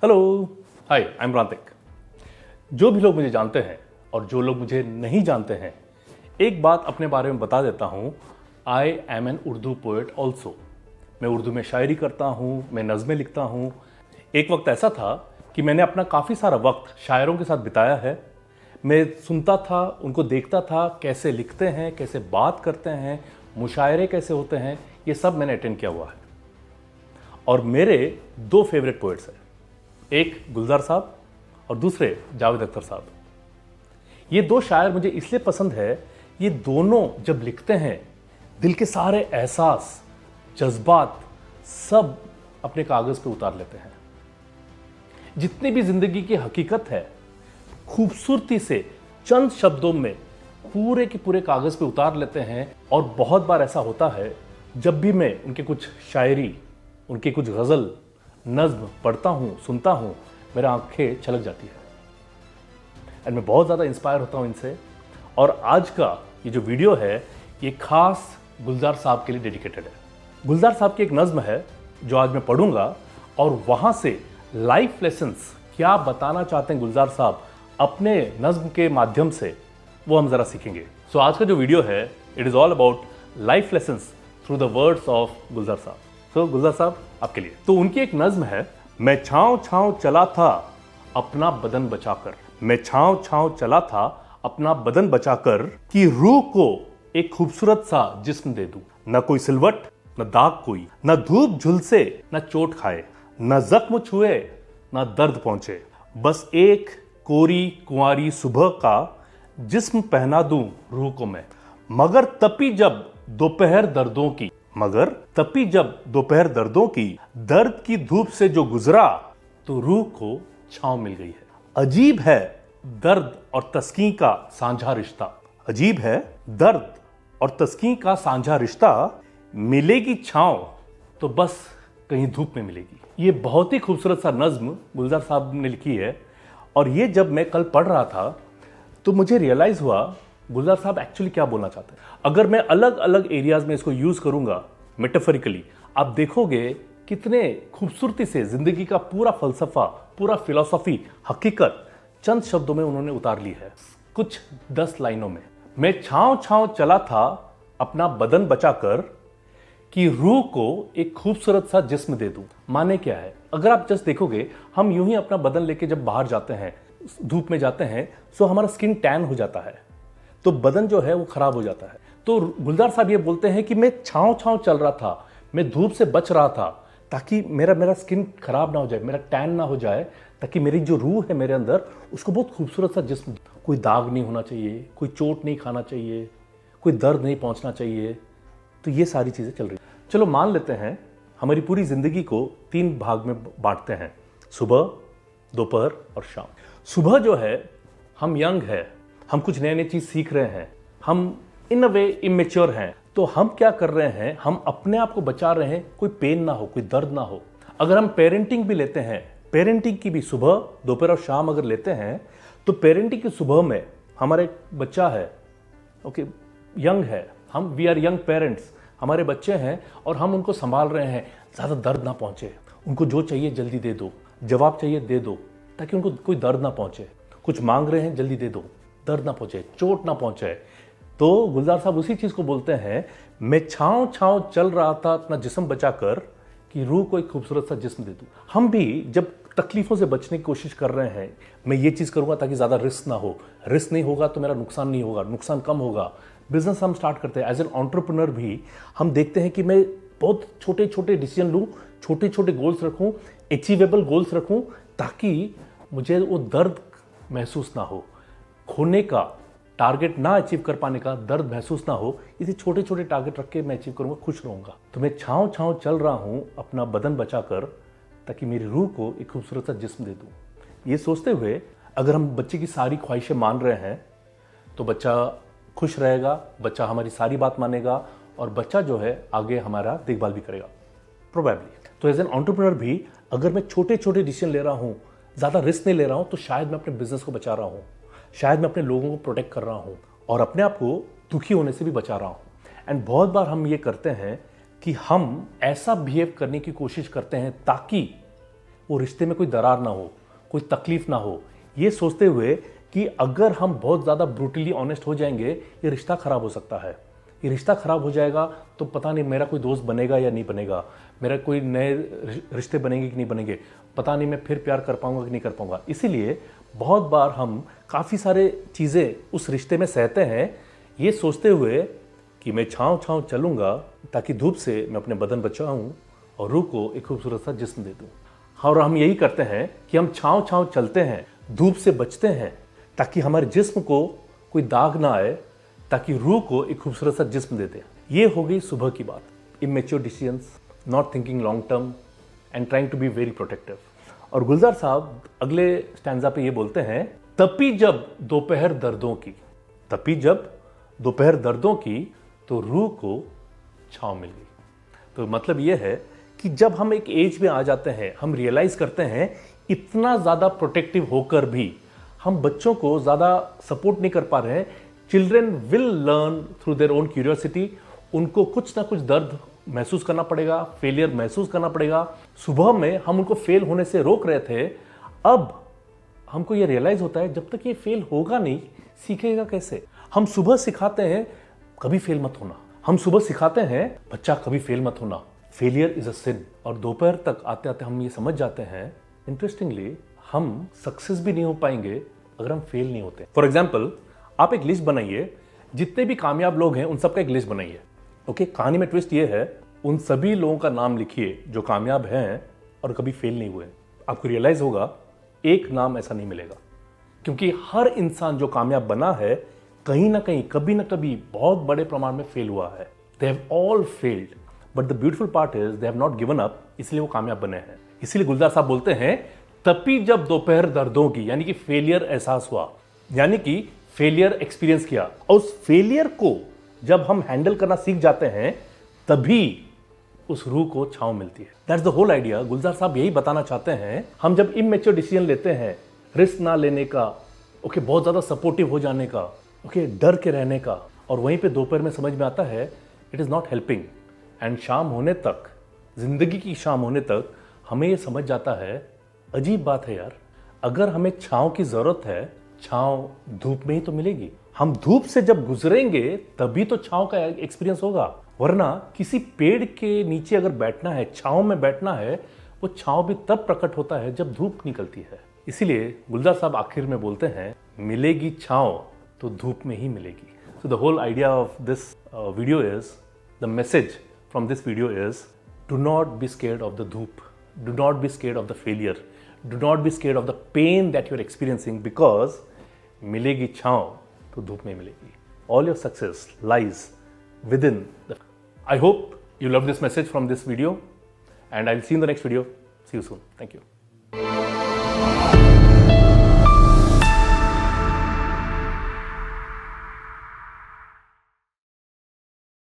Hello, hi, I am प्रांतिक। जो भी लोग मुझे जानते हैं और जो लोग मुझे नहीं जानते हैं, एक बात अपने बारे में बता देता हूं। I am an Urdu poet also. मैं उर्दू में शायरी करता हूं, मैं नज़में लिखता हूं। एक वक्त ऐसा था कि मैंने अपना काफ़ी सारा वक्त शायरों के साथ बिताया है। मैं सुनता था, उनको देखता था, कैसे लिखते हैं, कैसे बात करते हैं, मुशायरे कैसे होते हैं, ये सब मैंने अटेंड किया हुआ है। और मेरे दो फेवरेट पोएट्स हैं, एक गुलजार साहब और दूसरे जावेद अख्तर साहब। ये दो शायर मुझे इसलिए पसंद है, ये दोनों जब लिखते हैं दिल के सारे एहसास, जज्बात सब अपने कागज पे उतार लेते हैं। जितनी भी जिंदगी की हकीकत है खूबसूरती से चंद शब्दों में पूरे के पूरे कागज पे उतार लेते हैं। और बहुत बार ऐसा होता है जब भी मैं उनके कुछ शायरी, उनकी कुछ गज़ल, नज़्म पढ़ता हूँ, सुनता हूँ, मेरा आंखें छलक जाती है एंड मैं बहुत ज़्यादा इंस्पायर होता हूँ इनसे। और आज का ये जो वीडियो है ये खास गुलजार साहब के लिए डेडिकेटेड है। गुलजार साहब की एक नज़्म है जो आज मैं पढ़ूंगा और वहाँ से लाइफ लेसन्स क्या बताना चाहते हैं गुलजार साहब अपने नज़्म के माध्यम से, वो हम ज़रा सीखेंगे। सो आज का जो वीडियो है it is all about life lessons through the words of Gulzar साहब। तो गुलजार साहब आपके लिए तो उनकी एक नज्म है, मैं छाँव छाँव चला था अपना बदन बचाकर। मैं छाँव छाँव चला था अपना बदन बचाकर कि रूह को एक खूबसूरत सा जिस्म दे दूं। न कोई सिलवट, न दाग कोई, न धूप झुलसे, न चोट खाए, न जख्म छुए, न दर्द पहुंचे। बस एक कोरी कुंवारी सुबह का जिस्म पहना दूं रूह को मैं। मगर तपी जब दोपहर दर्दों की, मगर तपी जब दोपहर दर्दों की, दर्द की धूप से जो गुजरा तो रूह को छांव मिल गई है। अजीब है दर्द और तस्कीं का साझा रिश्ता। अजीब है दर्द और तस्कीं का साझा रिश्ता। मिलेगी छांव तो बस कहीं धूप में मिलेगी। ये बहुत ही खूबसूरत सा नज्म गुलजार साहब ने लिखी है। और ये जब मैं कल पढ़ रहा था तो मुझे रियलाइज हुआ गुलजार साहब एक्चुअली क्या बोलना चाहते हैं। अगर मैं अलग अलग एरियाज में इसको यूज करूंगा मेटाफोरिकली, आप देखोगे कितने खूबसूरती से जिंदगी का पूरा फलसफा, पूरा फिलॉसफी, हकीकत चंद शब्दों में उन्होंने उतार ली है, कुछ 10 लाइनों में। मैं छाँव छाँव चला था अपना बदन बचाकर कि रूह को एक खूबसूरत सा जिस्म दे दूं। माने क्या है, अगर आप जस्ट देखोगे, हम यूं ही अपना बदन लेके जब बाहर जाते हैं, धूप में जाते हैं, तो हमारा स्किन टैन हो जाता है, तो बदन जो है वो खराब हो जाता है। तो गुलजार साहब ये बोलते हैं कि मैं छाँव छाँव चल रहा था, मैं धूप से बच रहा था ताकि मेरा स्किन खराब ना हो जाए, मेरा टैन ना हो जाए, ताकि मेरी जो रूह है मेरे अंदर उसको बहुत खूबसूरत सा जिस्म, कोई दाग नहीं होना चाहिए, कोई चोट नहीं खाना चाहिए, कोई दर्द नहीं पहुंचना चाहिए। तो ये सारी चीज़ें चल रही। चलो मान लेते हैं हमारी पूरी जिंदगी को 3 भाग में बांटते हैं, सुबह, दोपहर और शाम। सुबह जो है हम यंग है, हम कुछ नए नए चीज सीख रहे हैं, हम इन अ वे इमेच्योर हैं, तो हम क्या कर रहे हैं, हम अपने आप को बचा रहे हैं, कोई पेन ना हो, कोई दर्द ना हो। अगर हम पेरेंटिंग भी लेते हैं, पेरेंटिंग की भी सुबह, दोपहर और शाम अगर लेते हैं, तो पेरेंटिंग की सुबह में हमारा एक बच्चा है, ओके, यंग है, हम वी आर यंग पेरेंट्स, हमारे बच्चे हैं और हम उनको संभाल रहे हैं, ज़्यादा दर्द ना पहुंचे, उनको जो चाहिए जल्दी दे दो, जवाब चाहिए दे दो, ताकि उनको कोई दर्द ना पहुंचे। कुछ मांग रहे हैं जल्दी दे दो, दर्द ना पहुंचे, चोट ना पहुंचे। तो गुलजार साहब उसी चीज को बोलते हैं, मैं छाँव छाँव चल रहा था अपना जिस्म बचाकर कि रूह को एक खूबसूरत सा जिस्म दे दूं। हम भी जब तकलीफों से बचने की कोशिश कर रहे हैं, मैं ये चीज करूंगा ताकि ज्यादा रिस्क ना हो, रिस्क नहीं होगा तो मेरा नुकसान नहीं होगा, नुकसान कम होगा। बिजनेस हम स्टार्ट करते हैं, एज एन एंटरप्रेन्योर भी हम देखते हैं कि मैं बहुत छोटे छोटे डिसीजन लूँ, छोटे छोटे गोल्स रखूँ, अचीवेबल गोल्स रखूँ, ताकि मुझे वो दर्द महसूस ना हो, खोने का, टारगेट ना अचीव कर पाने का दर्द महसूस ना हो। इसे छोटे छोटे टारगेट रख के मैं अचीव करूंगा, खुश रहूंगा। तो मैं छाँव छाँव चल रहा हूं अपना बदन बचाकर ताकि मेरी रूह को एक खूबसूरत सा जिस्म दे दूं। ये सोचते हुए अगर हम बच्चे की सारी ख्वाहिशें मान रहे हैं तो बच्चा खुश रहेगा, बच्चा हमारी सारी बात मानेगा और बच्चा जो है आगे हमारा देखभाल भी करेगा प्रोबेबली। तो एज एन एंटरप्रेन्योर भी अगर मैं छोटे छोटे डिसीजन ले रहा हूँ, ज़्यादा रिस्क नहीं ले रहा हूँ, तो शायद मैं अपने बिजनेस को बचा रहा हूँ, शायद मैं अपने लोगों को प्रोटेक्ट कर रहा हूँ और अपने आप को दुखी होने से भी बचा रहा हूँ। एंड बहुत बार हम ये करते हैं कि हम ऐसा बिहेव करने की कोशिश करते हैं ताकि वो रिश्ते में कोई दरार ना हो, कोई तकलीफ ना हो, ये सोचते हुए कि अगर हम बहुत ज़्यादा ब्रूटली ऑनेस्ट हो जाएंगे ये रिश्ता ख़राब हो सकता है, ये रिश्ता ख़राब हो जाएगा तो पता नहीं मेरा कोई दोस्त बनेगा या नहीं बनेगा, मेरा कोई नए रिश्ते बनेंगे कि नहीं बनेंगे, पता नहीं मैं फिर प्यार कर पाऊंगा कि नहीं कर पाऊंगा। इसीलिए बहुत बार हम काफ़ी सारे चीज़ें उस रिश्ते में सहते हैं ये सोचते हुए कि मैं छाँव छाँव चलूँगा ताकि धूप से मैं अपने बदन बचाऊँ और रूह को एक खूबसूरत सा जिस्म दे दूँ। और हम यही करते हैं कि हम छाँव छाँव चलते हैं, धूप से बचते हैं ताकि हमारे जिस्म को कोई दाग ना आए, ताकि रूह को एक खूबसूरत सा जिस्म दे दे। ये हो गई सुबह की बात। Immature decisions, not thinking long term and trying to be very protective. और गुलजार साहब अगले स्टैंजा पे ये बोलते हैं, तपी जब दोपहर दर्दों की, तपी जब दोपहर दर्दों की तो रूह को छाँव मिल गई। तो मतलब ये है कि जब हम एक एज में आ जाते हैं, हम रियलाइज करते हैं इतना ज़्यादा प्रोटेक्टिव होकर भी हम बच्चों को ज़्यादा सपोर्ट नहीं कर पा रहे हैं। Children will learn through their own curiosity. उनको कुछ ना कुछ दर्द महसूस करना पड़ेगा, फेलियर महसूस करना पड़ेगा। सुबह में हम उनको फेल होने से रोक रहे थे, अब हमको ये रियलाइज होता है जब तक ये फेल होगा नहीं, सीखेगा कैसे। हम सुबह सिखाते हैं कभी फेल मत होना, हम सुबह सिखाते हैं बच्चा कभी फेल मत होना, फेलियर इज अ सिन। और दोपहर तक आते आते हम ये समझ जाते हैं इंटरेस्टिंगली हम सक्सेस भी नहीं हो पाएंगे अगर हम फेल नहीं होते। फॉर एग्जाम्पल, आप एक लिस्ट बनाइए, जितने भी कामयाब लोग हैं उन सबका एक लिस्ट बनाइए। ओके, कहानी में ट्विस्ट ये है, उन सभी लोगों का नाम लिखिए जो कामयाब हैं और कभी फेल नहीं हुए। आपको रियलाइज होगा एक नाम ऐसा नहीं मिलेगा, क्योंकि हर इंसान जो कामयाब बना है कहीं ना कहीं कभी ना कभी बहुत बड़े प्रमाण में फेल हुआ है। They have all failed, but the beautiful part is they have not given up, इसलिए वो कामयाब बने हैं। इसीलिए गुलजार साहब बोलते हैं, तपी जब दोपहर दर्दों की, यानी कि फेलियर एहसास हुआ, यानी कि फेलियर एक्सपीरियंस किया, और उस फेलियर को जब हम हैंडल करना सीख जाते हैं तभी उस रूह को छांव मिलती है। That's the whole idea. Gulzar साहब यही बताना चाहते हैं, हम जब इमैच्योर डिसीजन लेते हैं, रिस्क ना लेने का, ओके, बहुत ज्यादा सपोर्टिव हो जाने का, ओके, डर के रहने का, और वहीं पे दोपहर में समझ में आता है it is not helping, and शाम होने तक, जिंदगी की शाम होने तक हमें ये समझ जाता है अजीब बात है यार, अगर हमें छांव की जरूरत है, छांव धूप में ही तो मिलेगी। हम धूप से जब गुजरेंगे तभी तो छांव का एक्सपीरियंस होगा, वरना किसी पेड़ के नीचे अगर बैठना है, छांव में बैठना है, वो छांव भी तब प्रकट होता है जब धूप निकलती है। इसीलिए गुलजार साहब आखिर में बोलते हैं, मिलेगी छांव तो धूप में ही मिलेगी। So the whole idea of this video is, the message from this video is, do not be scared of the धूप, do not be scared of the failure, do not be scared of the pain that you're experiencing, because मिलेगी छांव तो धूप में मिलेगी। All your success lies within the... I hope you love this message from this video, and I'll see you in the next video. See you soon. Thank you.